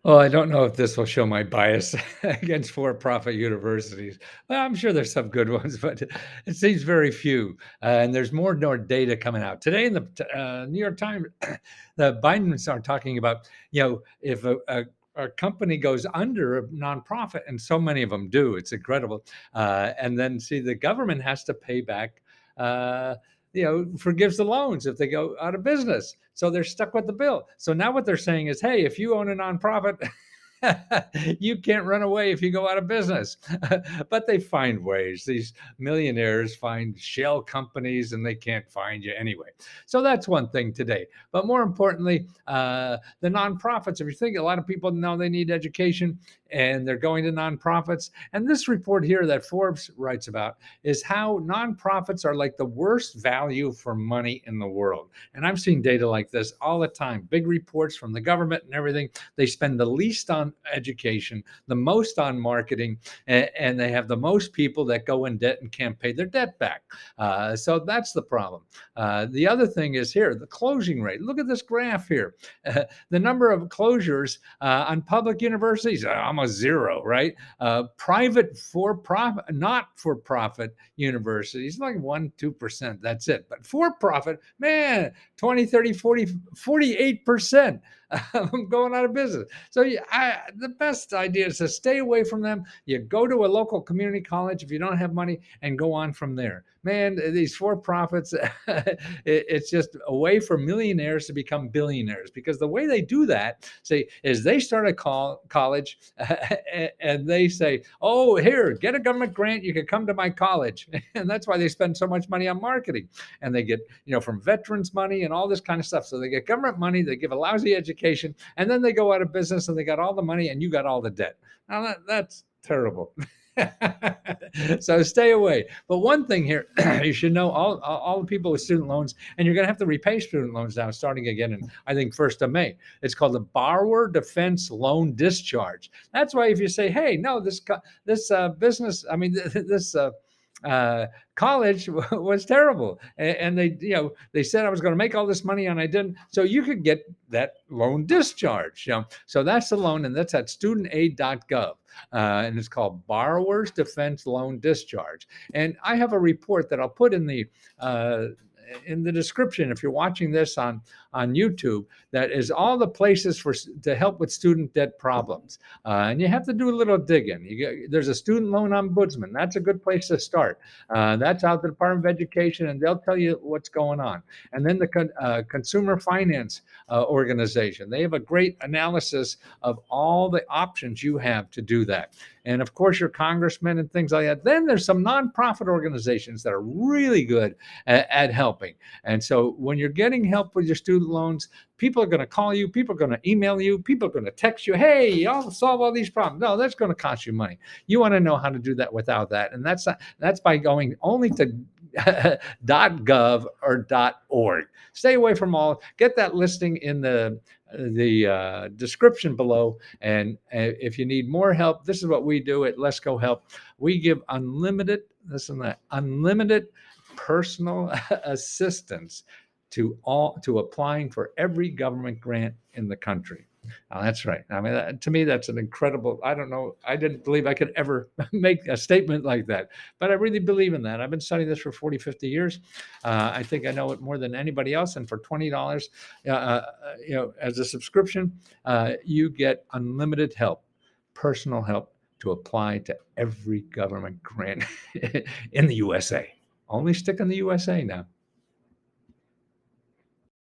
Well, I don't know if this will show my bias against for-profit universities. Well, I'm sure there's some good ones, but it seems very few. And there's more and more data coming out today in the New York Times. The Bidens are talking about, if a company goes under a nonprofit, and so many of them do, it's incredible. And then see, the government has to pay back. Uh, Forgives the loans if they go out of business. So they're stuck with the bill. So now what they're saying is, hey, if you own a nonprofit, you can't run away if you go out of business. But they find ways. These millionaires find shell companies and they can't find you anyway. So that's one thing today. But more importantly, the nonprofits, if you think a lot of people know they need education and they're going to nonprofits. And this report here that Forbes writes about is how nonprofits are like the worst value for money in the world. And I've seen data like this all the time, big reports from the government and everything. They spend the least on education, the most on marketing, and they have the most people that go in debt and can't pay their debt back. So that's the problem. The other thing is here, the closing rate. Look at this graph here. The number of closures on public universities, almost zero, right? Private for-profit, not for-profit universities, like 1-2%. That's it. But for-profit, man, 20, 30, 40, 48% of them going out of business. So the best idea is to stay away from them. You go to a local community college if you don't have money and go on from there. Man, these for-profits, it's just a way for millionaires to become billionaires, because the way they do that, say, is they start a college and they say, oh, here, get a government grant, you can come to my college. And that's why they spend so much money on marketing. And they get, from veterans money and all this kind of stuff. So they get government money, they give a lousy education, and then they go out of business and they got all the money and you got all the debt. Now that's terrible. So stay away. But one thing here, you should know, all the people with student loans, and you're going to have to repay student loans now starting again in, I think, 1st of May. It's called the Borrower Defense Loan Discharge. That's why if you say, hey, no, this business, I mean, this uh, college was terrible, and they said I was going to make all this money and I didn't, so you could get that loan discharge. So that's the loan, and that's at studentaid.gov, and it's called Borrowers Defense Loan Discharge. And I have a report that I'll put in the description if you're watching this on YouTube, that is all the places to help with student debt problems. And you have to do a little digging. There's a student loan ombudsman. That's a good place to start. That's out the Department of Education, and they'll tell you what's going on. And then the Consumer Finance Organization. They have a great analysis of all the options you have to do that. And of course, your congressmen and things like that. Then there's some nonprofit organizations that are really good at helping. And so when you're getting help with your student loans, people are going to call you, people are going to email you, people are going to text you, hey, I'll solve all these problems. No, that's going to cost you money. You want to know how to do that without that. And that's by going only to .gov or .org. Stay away from all. Get that listing in the description below. And if you need more help, this is what we do at Let's Go Help. We give unlimited, unlimited personal assistance to applying for every government grant in the country. Oh, that's right. I mean, to me, that's an incredible. I don't know. I didn't believe I could ever make a statement like that, but I really believe in that. I've been studying this for 40, 50 years. I think I know it more than anybody else. And for $20, as a subscription, you get unlimited help, personal help to apply to every government grant in the USA. Only stick in the USA now.